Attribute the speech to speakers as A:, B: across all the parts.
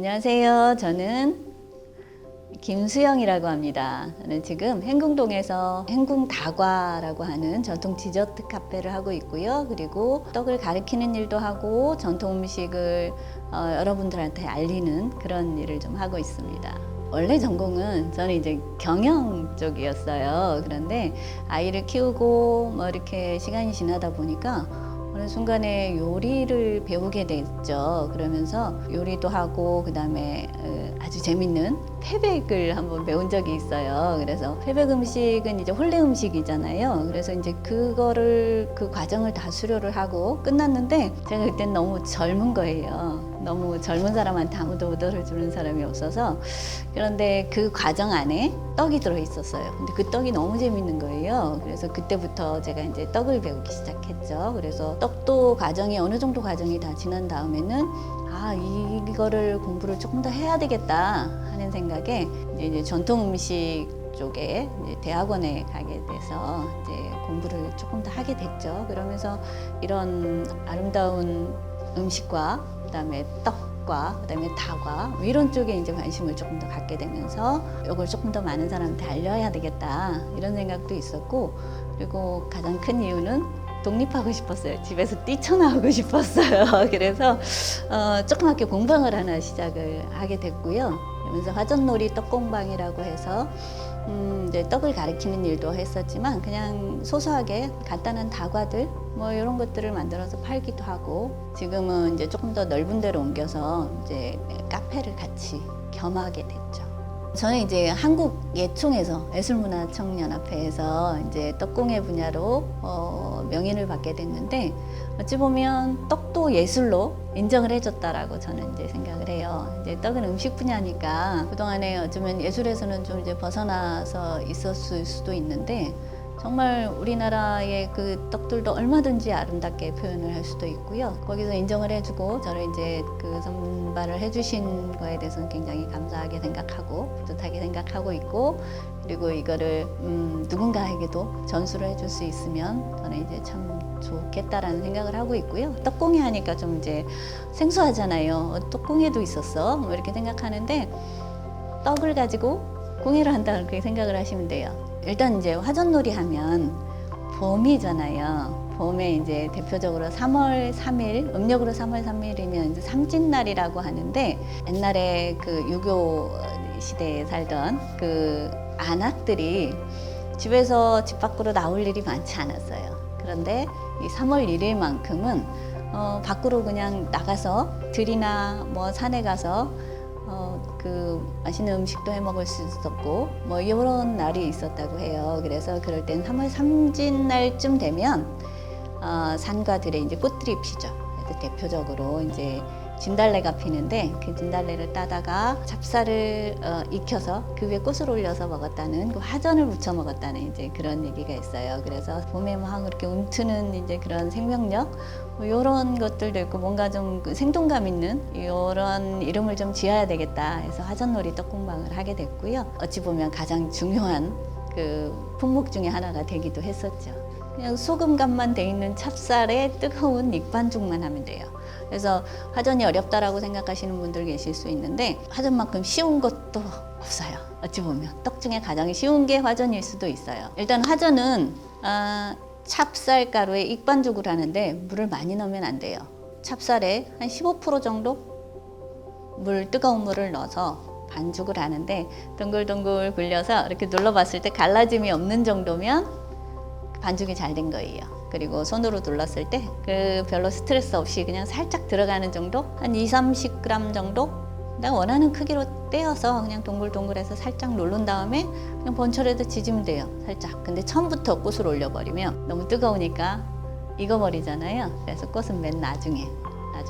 A: 안녕하세요. 저는 김수영이라고 합니다. 저는 지금 행궁동에서 행궁다과라고 하는 전통 디저트 카페를 하고 있고요. 그리고 떡을 가르치는 일도 하고 전통 음식을 여러분들한테 알리는 그런 일을 좀 하고 있습니다. 원래 전공은 저는 이제 경영 쪽이었어요. 그런데 아이를 키우고 뭐 이렇게 시간이 지나다 보니까 어느 순간에 요리를 배우게 됐죠. 그러면서 요리도 하고 그다음에 아주 재밌는 패백을 한번 배운 적이 있어요. 그래서 패백 음식은 이제 혼례 음식이잖아요. 그래서 이제 그 과정을 다 수료를 하고 끝났는데 제가 그땐 너무 젊은 거예요. 너무 젊은 사람한테 아무도 오더를 주는 사람이 없어서. 그런데 그 과정 안에 떡이 들어 있었어요. 근데 그 떡이 너무 재밌는 거예요. 그래서 그때부터 제가 이제 떡을 배우기 시작했죠. 그래서 떡도 어느 정도 과정이 다 지난 다음에는 이거를 공부를 조금 더 해야 되겠다 하는 생각에 이제 전통 음식 쪽에 이제 대학원에 가게 돼서 이제 공부를 조금 더 하게 됐죠. 그러면서 이런 아름다운 음식과 그다음에 떡과 그다음에 다과 이런 쪽에 이제 관심을 조금 더 갖게 되면서 이걸 조금 더 많은 사람한테 알려야 되겠다 이런 생각도 있었고, 그리고 가장 큰 이유는 독립하고 싶었어요. 집에서 뛰쳐나오고 싶었어요. 그래서 조그맣게 공방을 하나 시작을 하게 됐고요. 그러면서 화전놀이 떡공방이라고 해서 이제 떡을 가르치는 일도 했었지만 그냥 소소하게 간단한 다과들 뭐 이런 것들을 만들어서 팔기도 하고, 지금은 이제 조금 더 넓은 데로 옮겨서 이제 카페를 같이 겸하게 됐죠. 저는 이제 한국예총에서 예술문화청년합회에서 이제 떡공예 분야로 명인을 받게 됐는데, 어찌 보면 떡도 예술로 인정을 해줬다라고 저는 이제 생각을 해요. 이제 떡은 음식 분야니까 그동안에 어쩌면 예술에서는 좀 이제 벗어나서 있었을 수도 있는데, 정말 우리나라의 그 떡들도 얼마든지 아름답게 표현을 할 수도 있고요. 거기서 인정을 해주고 저를 이제 그 선발을 해주신 거에 대해서는 굉장히 감사하게 생각하고 뿌듯하게 생각하고 있고, 그리고 이거를 누군가에게도 전수를 해줄 수 있으면 저는 이제 참 좋겠다라는 생각을 하고 있고요. 떡공예 하니까 좀 이제 생소하잖아요. 떡공예도 있었어 뭐 이렇게 생각하는데, 떡을 가지고 공예를 한다는 그렇게 생각을 하시면 돼요. 일단 이제 화전놀이 하면 봄이잖아요. 봄에 이제 대표적으로 3월 3일, 음력으로 3월 3일이면 이제 삼진날이라고 하는데, 옛날에 그 유교 시대에 살던 그 안악들이 집에서 집 밖으로 나올 일이 많지 않았어요. 그런데 이 3월 1일만큼은 밖으로 그냥 나가서 들이나 뭐 산에 가서 그 맛있는 음식도 해 먹을 수 있었고 뭐 이런 날이 있었다고 해요. 그래서 그럴 땐 3월 삼진날쯤 되면 산과 들에 이제 꽃들이 피죠. 그래서 대표적으로 이제 진달래가 피는데 그 진달래를 따다가 찹쌀을 익혀서 그 위에 꽃을 올려서 먹었다는, 그 화전을 무쳐 먹었다는 이제 그런 얘기가 있어요. 그래서 봄에 막 이렇게 움트는 이제 그런 생명력 뭐 이런 것들도 있고, 뭔가 좀 생동감 있는 이런 이름을 좀 지어야 되겠다 해서 화전놀이 떡공방을 하게 됐고요. 어찌 보면 가장 중요한 그 품목 중에 하나가 되기도 했었죠. 그냥 소금간만 돼 있는 찹쌀에 뜨거운 익반죽만 하면 돼요. 그래서 화전이 어렵다라고 생각하시는 분들 계실 수 있는데, 화전만큼 쉬운 것도 없어요. 어찌 보면 떡 중에 가장 쉬운 게 화전일 수도 있어요. 일단 화전은 찹쌀가루에 익반죽을 하는데 물을 많이 넣으면 안 돼요. 찹쌀에 한 15% 정도 뜨거운 물을 넣어서 반죽을 하는데, 동글동글 굴려서 이렇게 눌러봤을 때 갈라짐이 없는 정도면 반죽이 잘 된 거예요. 그리고 손으로 눌렀을 때 그 별로 스트레스 없이 그냥 살짝 들어가는 정도, 한 20-30g 정도 내가 원하는 크기로 떼어서 그냥 동글동글해서 살짝 누른 다음에 그냥 번철에다 지지면 돼요. 살짝. 근데 처음부터 꽃을 올려버리면 너무 뜨거우니까 익어버리잖아요. 그래서 꽃은 맨 나중에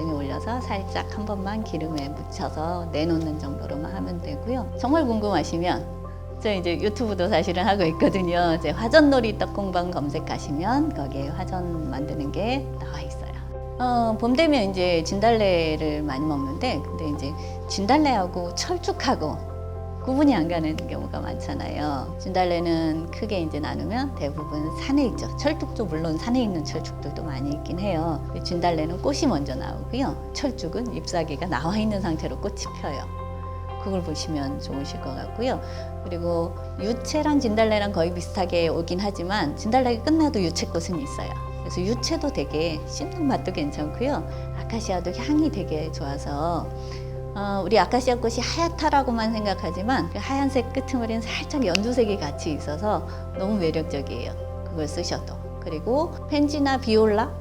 A: 올려서 살짝 한 번만 기름에 묻혀서 내놓는 정도로만 하면 되고요. 정말 궁금하시면 저 이제 유튜브도 사실은 하고 있거든요. 이제 화전놀이 떡공방 검색하시면 거기에 화전 만드는 게 나와 있어요. 봄 되면 이제 진달래를 많이 먹는데, 근데 이제 진달래하고 철쭉하고 구분이 안 가는 경우가 많잖아요. 진달래는 크게 이제 나누면 대부분 산에 있죠. 철쭉도 물론 산에 있는 철쭉들도 많이 있긴 해요. 진달래는 꽃이 먼저 나오고요. 철쭉은 잎사귀가 나와 있는 상태로 꽃이 펴요. 그걸 보시면 좋으실 것 같고요. 그리고 유채랑 진달래랑 거의 비슷하게 오긴 하지만 진달래가 끝나도 유채꽃은 있어요. 그래서 유채도 되게 씹는 맛도 괜찮고요. 아카시아도 향이 되게 좋아서 우리 아카시아 꽃이 하얗다라고만 생각하지만 그 하얀색 끄트머리는 살짝 연두색이 같이 있어서 너무 매력적이에요. 그걸 쓰셔도. 그리고 펜지나 비올라,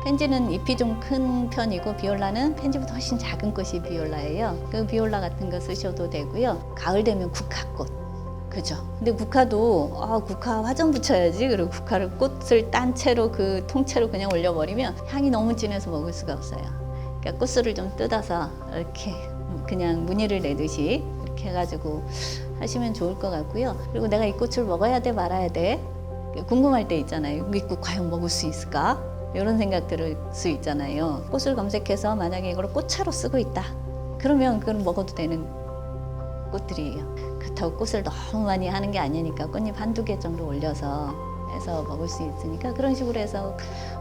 A: 펜지는 잎이 좀 큰 편이고 비올라는 펜지보다 훨씬 작은 꽃이 비올라예요. 그 비올라 같은 거 쓰셔도 되고요. 가을 되면 국화꽃. 그죠? 근데 국화도 국화 화장 붙여야지. 그리고 국화를 꽃을 딴 채로 그 통째로 그냥 올려버리면 향이 너무 진해서 먹을 수가 없어요. 그러니까 꽃술을 좀 뜯어서 이렇게 그냥 무늬를 내듯이 이렇게 해가지고 하시면 좋을 것 같고요. 그리고 내가 이 꽃을 먹어야 돼 말아야 돼 궁금할 때 있잖아요. 이 꽃 과연 먹을 수 있을까? 이런 생각 들을 수 있잖아요. 꽃을 검색해서 만약에 이걸 꽃차로 쓰고 있다. 그러면 그건 먹어도 되는 꽃들이에요. 그렇다고 꽃을 너무 많이 하는 게 아니니까 꽃잎 한두 개 정도 올려서 해서 먹을 수 있으니까 그런 식으로 해서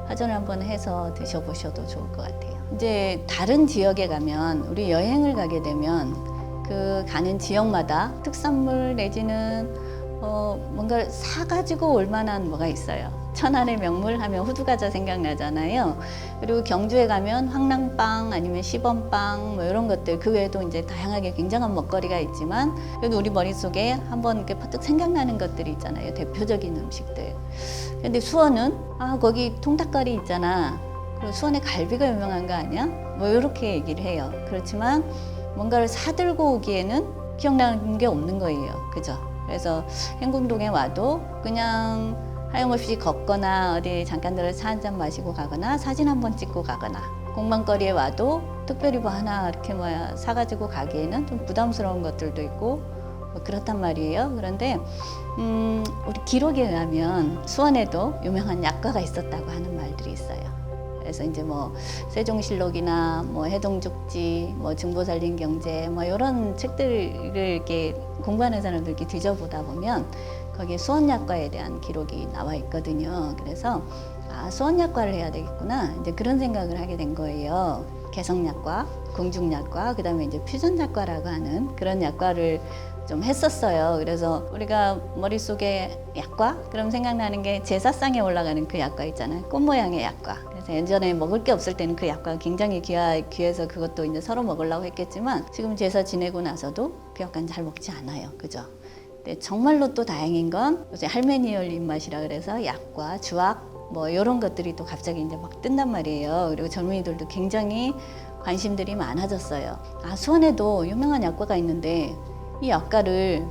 A: 화전을 한번 해서 드셔보셔도 좋을 것 같아요. 이제 다른 지역에 가면 우리 여행을 가게 되면 그 가는 지역마다 특산물 내지는 뭔가 사가지고 올 만한 뭐가 있어요. 천안의 명물 하면 호두과자 생각나잖아요. 그리고 경주에 가면 황랑빵 아니면 시범빵 뭐 이런 것들 그 외에도 이제 다양하게 굉장한 먹거리가 있지만 그래도 우리 머릿속에 한번 이렇게 퍼뜩 생각나는 것들이 있잖아요. 대표적인 음식들. 근데 수원은 거기 통닭거리 있잖아. 그리고 수원의 갈비가 유명한 거 아니야? 뭐 이렇게 얘기를 해요. 그렇지만 뭔가를 사들고 오기에는 기억나는 게 없는 거예요. 그죠? 그래서 행궁동에 와도 그냥 하염없이 걷거나 어디 잠깐 들어서 차 한 잔 마시고 가거나 사진 한번 찍고 가거나 공방거리에 와도 특별히 뭐 하나 이렇게 사가지고 가기에는 좀 부담스러운 것들도 있고 뭐 그렇단 말이에요. 그런데 우리 기록에 의하면 수원에도 유명한 약과가 있었다고 하는 말들이 있어요. 그래서 이제 뭐 세종실록이나 뭐 해동죽지, 뭐 증보살림경제 뭐 이런 책들을 이렇게 공부하는 사람들 이렇게 뒤져보다 보면 거기에 수원약과에 대한 기록이 나와 있거든요. 그래서 수원약과를 해야 되겠구나 이제 그런 생각을 하게 된 거예요. 개성약과, 궁중약과, 그다음에 이제 퓨전약과라고 하는 그런 약과를 좀 했었어요. 그래서 우리가 머릿속에 약과? 그럼 생각나는 게 제사상에 올라가는 그 약과 있잖아요. 꽃 모양의 약과. 그래서 예전에 먹을 게 없을 때는 그 약과가 굉장히 귀해서 그것도 이제 서로 먹으려고 했겠지만 지금 제사 지내고 나서도 그 약과는 잘 먹지 않아요. 그죠? 근데 정말로 또 다행인 건 요새 할메니얼 입맛이라 그래서 약과, 주악 뭐 이런 것들이 또 갑자기 이제 막 뜬단 말이에요. 그리고 젊은이들도 굉장히 관심들이 많아졌어요. 수원에도 유명한 약과가 있는데 이 약과를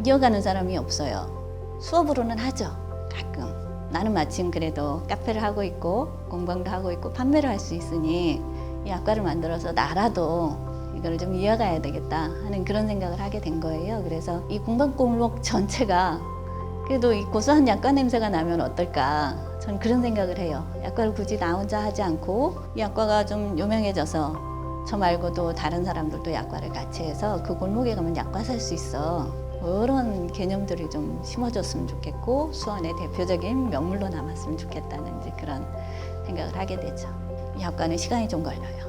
A: 이어가는 사람이 없어요. 수업으로는 하죠. 가끔. 나는 마침 그래도 카페를 하고 있고 공방도 하고 있고 판매를 할 수 있으니 이 약과를 만들어서 나라도 이걸 좀 이어가야 되겠다 하는 그런 생각을 하게 된 거예요. 그래서 이 공방골목 전체가 그래도 이 고소한 약과 냄새가 나면 어떨까 전 그런 생각을 해요. 약과를 굳이 나 혼자 하지 않고 이 약과가 좀 유명해져서 저 말고도 다른 사람들도 약과를 같이 해서 그 골목에 가면 약과 살 수 있어. 그런 개념들이 좀 심어졌으면 좋겠고 수원의 대표적인 명물로 남았으면 좋겠다는 이제 그런 생각을 하게 되죠. 이 약과는 시간이 좀 걸려요.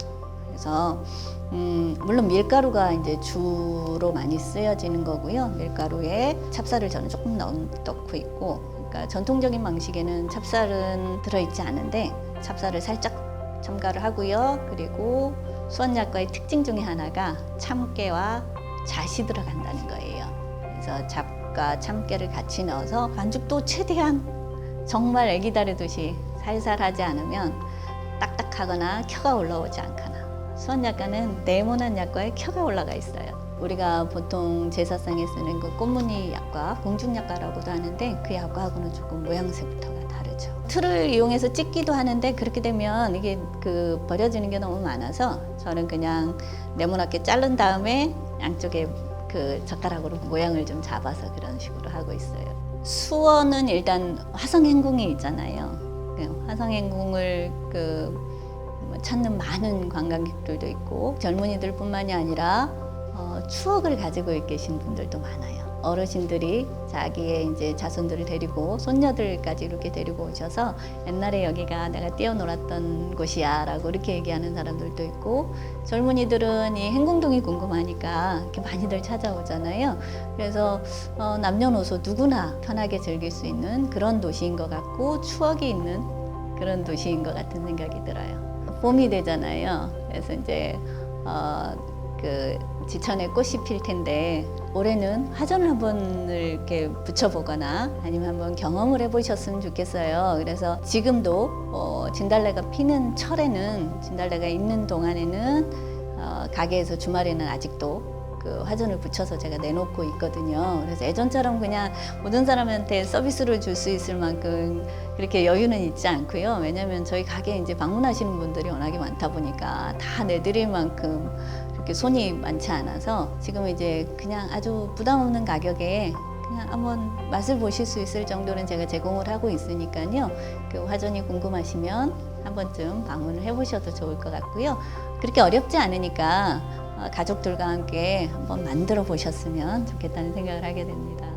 A: 그래서 물론 밀가루가 이제 주로 많이 쓰여지는 거고요. 밀가루에 찹쌀을 저는 조금 넣고 있고, 그러니까 전통적인 방식에는 찹쌀은 들어있지 않은데 찹쌀을 살짝 첨가를 하고요. 그리고 수원약과의 특징 중에 하나가 참깨와 잣이 들어간다는 거예요. 그래서 잣과 참깨를 같이 넣어서 반죽도 최대한 정말 애기 다루듯이 살살 하지 않으면 딱딱하거나 켜가 올라오지 않거나. 수원약과는 네모난 약과에 켜가 올라가 있어요. 우리가 보통 제사상에 쓰는 그 꽃무늬 약과, 공중약과라고도 하는데 그 약과하고는 조금 모양새부터가 다르죠. 틀을 이용해서 찍기도 하는데 그렇게 되면 이게 그 버려지는 게 너무 많아서 저는 그냥 네모나게 자른 다음에 양쪽에 그 젓가락으로 모양을 좀 잡아서 그런 식으로 하고 있어요. 수원은 일단 화성행궁이 있잖아요. 화성행궁을 찾는 많은 관광객들도 있고 젊은이들뿐만이 아니라 추억을 가지고 계신 분들도 많아요. 어르신들이 자기의 이제 자손들을 데리고 손녀들까지 이렇게 데리고 오셔서 옛날에 여기가 내가 뛰어놀았던 곳이야라고 이렇게 얘기하는 사람들도 있고, 젊은이들은 이 행궁동이 궁금하니까 이렇게 많이들 찾아오잖아요. 그래서 남녀노소 누구나 편하게 즐길 수 있는 그런 도시인 것 같고, 추억이 있는 그런 도시인 것 같은 생각이 들어요. 봄이 되잖아요. 그래서 이제 그 지천에 꽃이 필 텐데, 올해는 화전을 한번 이렇게 붙여보거나 아니면 한번 경험을 해보셨으면 좋겠어요. 그래서 지금도 진달래가 피는 철에는, 진달래가 있는 동안에는 가게에서 주말에는 아직도 그 화전을 붙여서 제가 내놓고 있거든요. 그래서 예전처럼 그냥 모든 사람한테 서비스를 줄 수 있을 만큼 그렇게 여유는 있지 않고요. 왜냐하면 저희 가게에 이제 방문하시는 분들이 워낙에 많다 보니까 다 내드릴 만큼 그렇게 손이 많지 않아서, 지금 이제 그냥 아주 부담 없는 가격에 그냥 한번 맛을 보실 수 있을 정도는 제가 제공을 하고 있으니까요. 그 화전이 궁금하시면 한 번쯤 방문을 해보셔도 좋을 것 같고요. 그렇게 어렵지 않으니까 가족들과 함께 한번 만들어 보셨으면 좋겠다는 생각을 하게 됩니다.